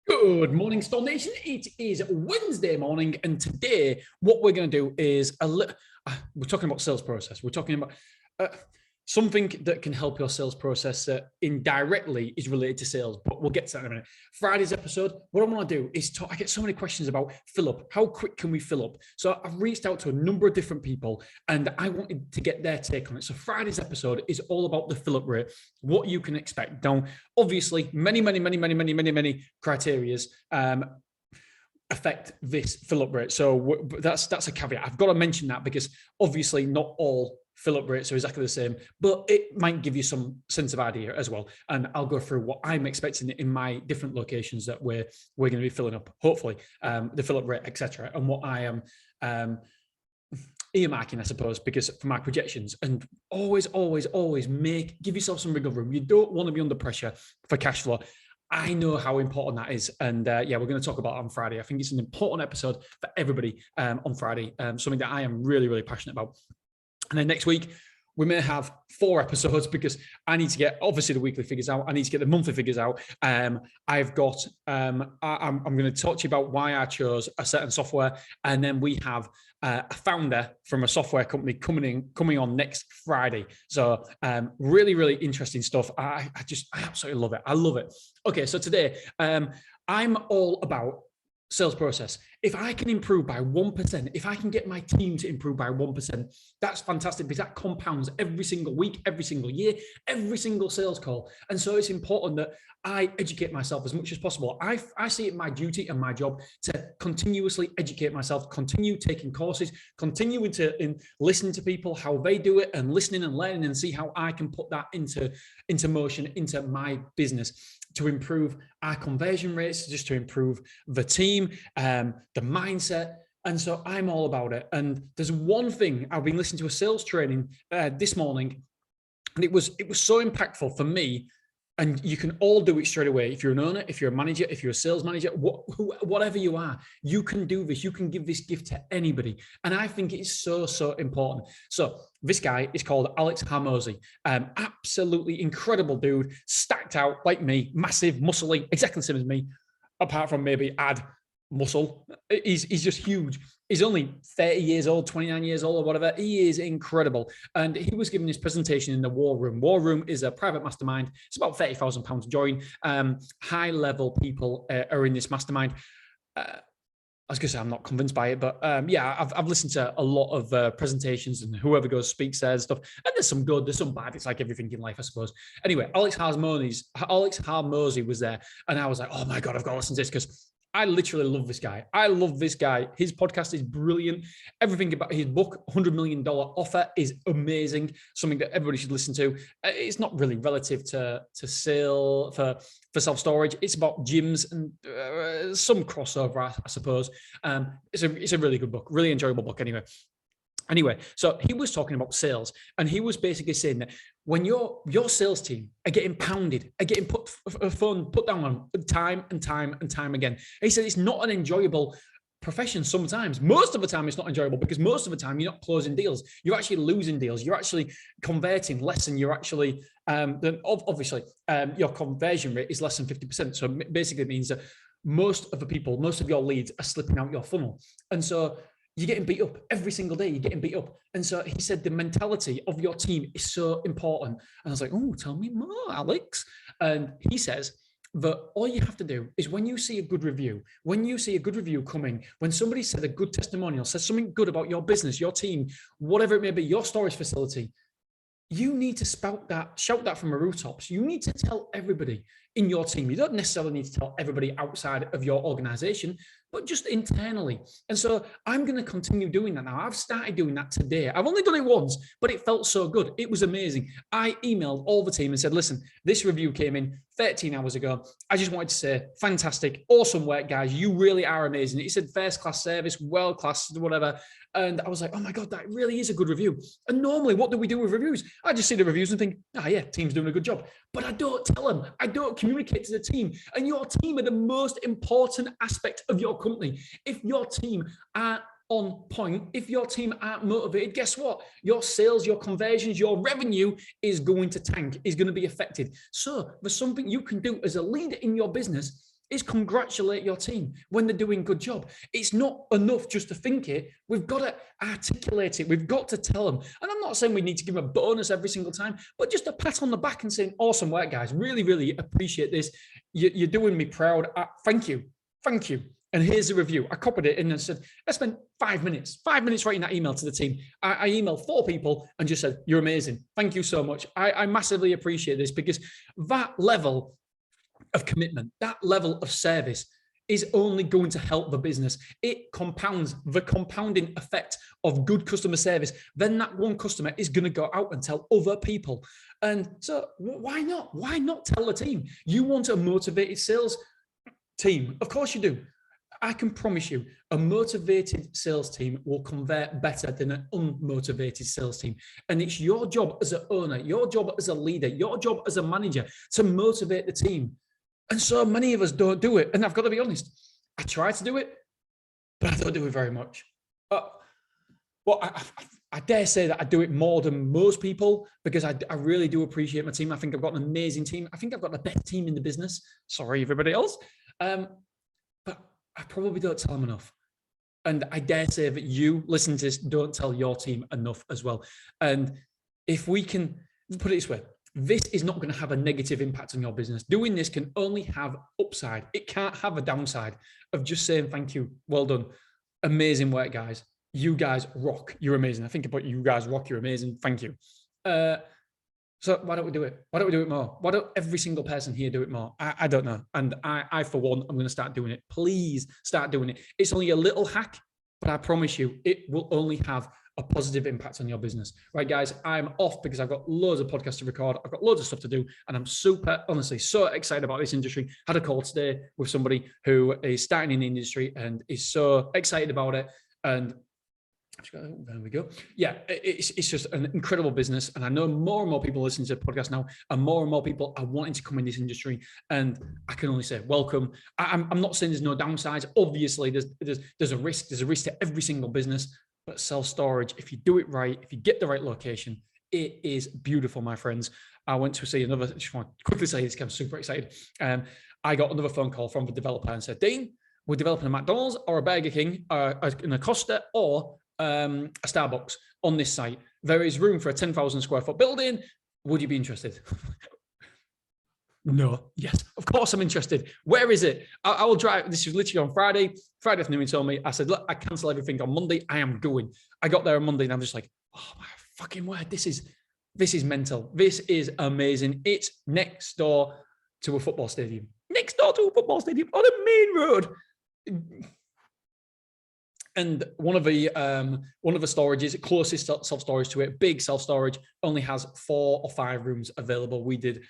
Good morning, Storm Nation. It is Wednesday morning, and today what we're going to do is we're talking about sales process. We're talking about something that can help your sales process indirectly is related to sales, but we'll get to that in a minute. Friday's episode, what I want to do is I get so many questions about fill up. How quick can we fill up? So I've reached out to a number of different people, and I wanted to get their take on it. So Friday's episode is all about the fill up rate, what you can expect. Now, obviously, many criterias affect this fill up rate. So that's a caveat. I've got to mention that because obviously not all fill-up rates are exactly the same, but it might give you some sense of idea as well. And I'll go through what I'm expecting in my different locations that we're going to be filling up, hopefully, the fill-up rate, etc., and what I am earmarking, I suppose, because for my projections. And always give yourself some wiggle room. You don't want to be under pressure for cash flow. I know how important that is. And we're going to talk about it on Friday. I think it's an important episode for everybody on Friday, something that I am really, really passionate about. And then next week, we may have 4 episodes because I need to get, obviously, the weekly figures out. I need to get the monthly figures out. I'm going to talk to you about why I chose a certain software. And then we have a founder from a software company coming on next Friday. So really, really interesting stuff. I absolutely love it. I love it. Okay, so today, I'm all about sales process. If I can improve by 1%, if I can get my team to improve by 1%, that's fantastic because that compounds every single week, every single year, every single sales call. And so it's important that I educate myself as much as possible. I see it my duty and my job to continuously educate myself, continue taking courses, continue to listen to people, how they do it, and listening and learning and see how I can put that into motion, into my business, to improve our conversion rates, just to improve the team, the mindset. And so I'm all about it. And there's one thing, I've been listening to a sales training this morning, and it was so impactful for me. And you can all do it straight away. If you're an owner, if you're a manager, if you're a sales manager, whatever you are, you can do this. You can give this gift to anybody. And I think it's so, so important. So this guy is called Alex Hormozi. Absolutely incredible dude, stacked out like me, massive, muscly, exactly the same as me, apart from maybe add muscle. He's just huge. He's only 30 years old, 29 years old or whatever. He is incredible. And he was giving his presentation in the War Room. War Room is a private mastermind. It's about £30,000 to join. High level people are in this mastermind. I was going to say I'm not convinced by it, but I've listened to a lot of presentations, and whoever goes speaks there and stuff. And there's some good, there's some bad. It's like everything in life, I suppose. Anyway, Alex Hormozi was there, and I was like, oh my God, I've got to listen to this because I literally love this guy. I love this guy. His podcast is brilliant. Everything about his book, $100 Million Offer, is amazing. Something that everybody should listen to. It's not really relative to sale for self-storage. It's about gyms and some crossover, I suppose. It's a really good book, really enjoyable book Anyway, so he was talking about sales, and he was basically saying that when your sales team are getting pounded, are getting put down on time and time again, and he said it's not an enjoyable profession sometimes. Most of the time, it's not enjoyable because most of the time you're not closing deals. You're actually losing deals. You're actually converting less, and you're actually obviously your conversion rate is less than 50%. So basically, it means that most of your leads are slipping out your funnel, and so you're getting beat up every single day. You're getting beat up. And so he said the mentality of your team is so important. And I was like, oh, tell me more, Alex. And he says that all you have to do is when you see a good review coming, when somebody said a good testimonial, says something good about your business, your team, whatever it may be, your storage facility, you need to shout that from the rooftops. You need to tell everybody in your team. You don't necessarily need to tell everybody outside of your organization, but just internally. And so I'm going to continue doing that now. I've started doing that today. I've only done it once, but it felt so good. It was amazing. I emailed all the team and said, listen, this review came in 13 hours ago. I just wanted to say, fantastic, awesome work, guys. You really are amazing. It said first class service, world class, whatever. And I was like, oh my God, that really is a good review. And normally, what do we do with reviews? I just see the reviews and think, team's doing a good job. But I don't tell them. I don't communicate to the team. And your team are the most important aspect of your company. If your team aren't on point, if your team aren't motivated, guess what? Your sales, your conversions, your revenue is going to tank, is going to be affected. So there's something you can do as a leader in your business is congratulate your team when they're doing a good job. It's not enough just to think it. We've got to articulate it. We've got to tell them. And I'm not saying we need to give them a bonus every single time, but just a pat on the back and saying, awesome work, guys. Really, really appreciate this. You're doing me proud. Thank you. Thank you. And here's the review. I copied it in and said, I spent 5 minutes writing that email to the team. I emailed 4 people and just said, you're amazing. Thank you so much. I massively appreciate this, because that level of commitment, that level of service is only going to help the business. It compounds, the compounding effect of good customer service. Then that one customer is going to go out and tell other people. And so why not? Why not tell the team? You want a motivated sales team. Of course you do. I can promise you, a motivated sales team will convert better than an unmotivated sales team. And it's your job as an owner, your job as a leader, your job as a manager to motivate the team. And so many of us don't do it. And I've got to be honest, I try to do it, but I don't do it very much. Well, I dare say that I do it more than most people, because I really do appreciate my team. I think I've got an amazing team. I think I've got the best team in the business. Sorry, everybody else. But I probably don't tell them enough. And I dare say that you listening to this don't tell your team enough as well. And if we can put it this way, this is not going to have a negative impact on your business. Doing this can only have upside. It can't have a downside of just saying, thank you, well done. Amazing work, guys. You guys rock. You're amazing. I think about you guys rock. You're amazing. Thank you. So why don't we do it? Why don't we do it more? Why don't every single person here do it more? I don't know. And I, for one, I'm going to start doing it. Please start doing it. It's only a little hack, but I promise you, it will only have a positive impact on your business. Right, guys, I'm off because I've got loads of podcasts to record. I've got loads of stuff to do. And I'm super, honestly, so excited about this industry. Had a call today with somebody who is starting in the industry and is so excited about it. And there we go. Yeah, it's just an incredible business. And I know more and more people listening to the podcast now, and more people are wanting to come in this industry. And I can only say, welcome. I'm not saying there's no downsides. Obviously, there's a risk. There's a risk to every single business. But self-storage, if you do it right, if you get the right location, it is beautiful, my friends. I went to see another, I just want to quickly say this, because I'm super excited. I got another phone call from the developer and said, Dean, we're developing a McDonald's or a Burger King, an Acosta, or a Starbucks on this site. There is room for a 10,000 square foot building. Would you be interested? No. Yes, of course I'm interested. Where is it? I will drive. This was literally on Friday afternoon. He told me, I said, look, I cancel everything on Monday. I am going. I got there on Monday and I'm just like, oh my fucking word. This is mental. This is amazing. It's next door to a football stadium. Next door to a football stadium on a main road. And one of the storages, closest self-storage to it, big self-storage, only has 4 or 5 rooms available. We did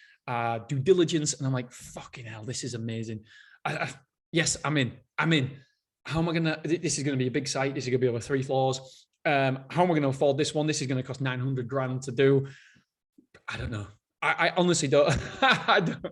due diligence, and I'm like, fucking hell, this is amazing. Yes, I'm in. How am I gonna? This is gonna be a big site. This is gonna be over 3 floors. How am I gonna afford this one? This is gonna cost 900 grand to do. I don't know. I honestly don't. I don't.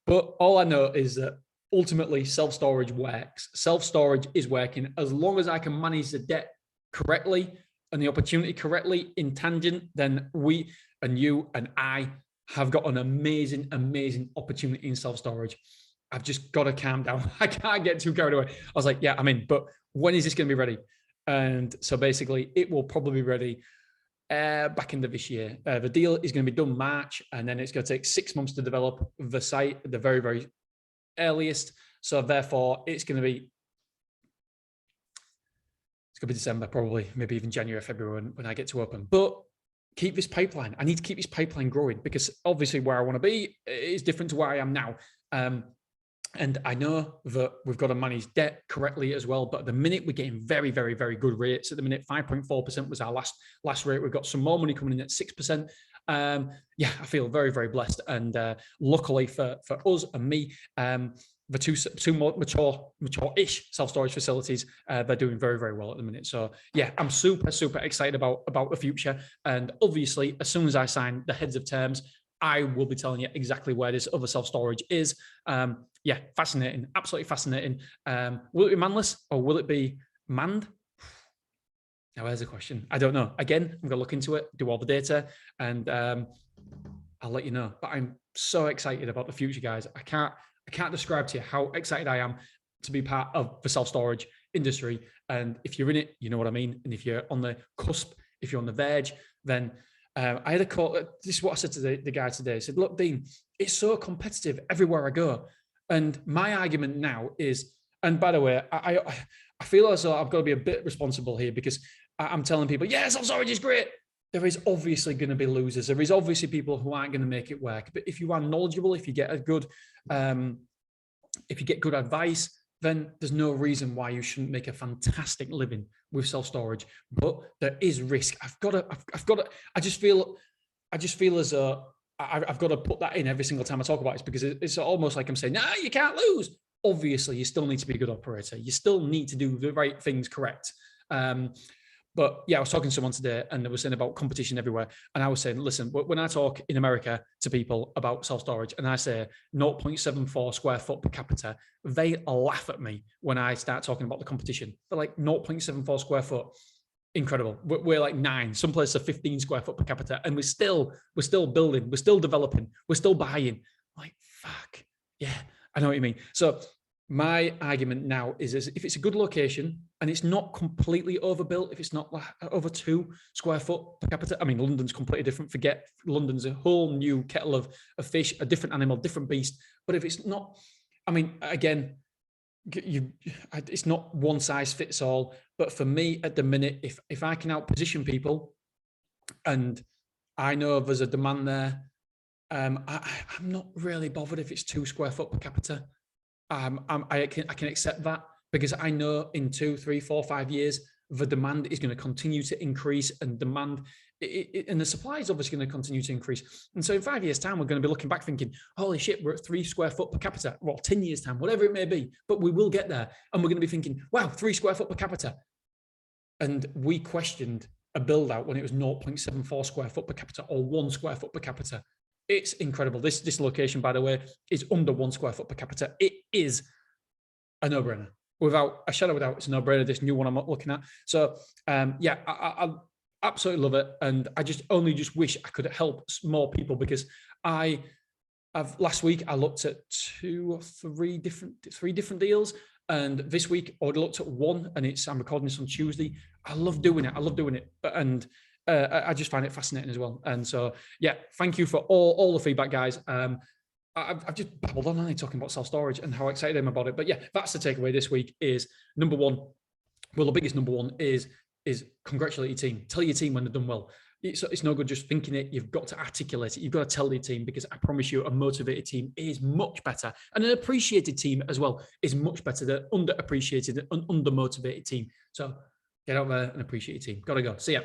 But all I know is that ultimately self-storage works. Self-storage is working as long as I can manage the debt correctly and the opportunity correctly in tangent. Then we and you and I have got an amazing opportunity in self-storage. I've just got to calm down. I can't get too carried away. I was like, yeah, I'm in, but when is this going to be ready? And so basically it will probably be ready back into this year. The deal is going to be done March, and then it's going to take 6 months to develop the site at the very, very earliest. So therefore it's going to be December, probably, maybe even January, February when I get to open. But keep this pipeline. I need to keep this pipeline growing, because obviously where I want to be is different to where I am now. And I know that we've got to manage debt correctly as well. But at the minute, we're getting very, very, very good rates. At the minute, 5.4% was our last rate. We've got some more money coming in at 6%. Yeah, I feel very, very blessed. And luckily for us and me, the two more mature-ish self-storage facilities, they're doing very, very well at the minute. So yeah, I'm super, super excited about the future. And obviously, as soon as I sign the heads of terms, I will be telling you exactly where this other self-storage is. Yeah, fascinating, absolutely fascinating. Will it be manless or will it be manned? Now, there's a question. I don't know. Again, I'm going to look into it, do all the data, and I'll let you know. But I'm so excited about the future, guys. I can't describe to you how excited I am to be part of the self-storage industry. And if you're in it, you know what I mean. And if you're on the cusp, if you're on the verge, then I had a call. This is what I said to the guy today. I said, look, Dean, it's so competitive everywhere I go. And my argument now is, and by the way, I feel as though I've got to be a bit responsible here, because I'm telling people, yeah, self-storage is great. There is obviously going to be losers. There is obviously people who aren't going to make it work. But if you are knowledgeable, if you get a good, if you get good advice, then there's no reason why you shouldn't make a fantastic living with self-storage. But there is risk. I've got to, I just feel as though I've got to put that in every single time I talk about it, because it's almost like I'm saying, nah, you can't lose. Obviously, you still need to be a good operator. You still need to do the right things correct. But yeah, I was talking to someone today and they were saying about competition everywhere. And I was saying, listen, when I talk in America to people about self-storage and I say 0.74 square foot per capita, they laugh at me when I start talking about the competition. They're like, 0.74 square foot, incredible. We're like 9, some places are 15 square foot per capita. And we're still building, we're still developing, we're still buying. I'm like, fuck, yeah, I know what you mean. So my argument now is if it's a good location and it's not completely overbuilt, if it's not over 2 square foot per capita, I mean, London's completely different. Forget London's a whole new kettle of fish, a different animal, different beast. But if it's not, I mean, again, it's not one size fits all. But for me at the minute, if I can outposition people and I know there's a demand there, I'm not really bothered if it's 2 square foot per capita. I can accept that, because I know in 2, 3, 4, 5 years, the demand is going to continue to increase, and and the supply is obviously going to continue to increase. And so in 5 years' time, we're going to be looking back thinking, holy shit, we're at 3 square foot per capita. Well, 10 years' time, whatever it may be, but we will get there. And we're going to be thinking, wow, 3 square foot per capita. And we questioned a build out when it was 0.74 square foot per capita or 1 square foot per capita. It's incredible. This location, by the way, is under 1 square foot per capita. It is a no-brainer. Without a shadow of a doubt, it's a no-brainer, this new one I'm looking at. So, yeah, I absolutely love it. And I just wish I could help more people, because last week I looked at 2 or 3 different deals. And this week I already looked at 1, and I'm recording this on Tuesday. I love doing it. And I just find it fascinating as well. And so, yeah, thank you for all the feedback, guys. I've just babbled on, talking about self-storage and how excited I am about it. But yeah, that's the takeaway this week is number 1. Well, the biggest number 1 is congratulate your team. Tell your team when they've done well. It's no good just thinking it. You've got to articulate it. You've got to tell your team, because I promise you a motivated team is much better. And an appreciated team as well is much better than underappreciated and undermotivated team. So get out there and appreciate your team. Gotta go. See ya.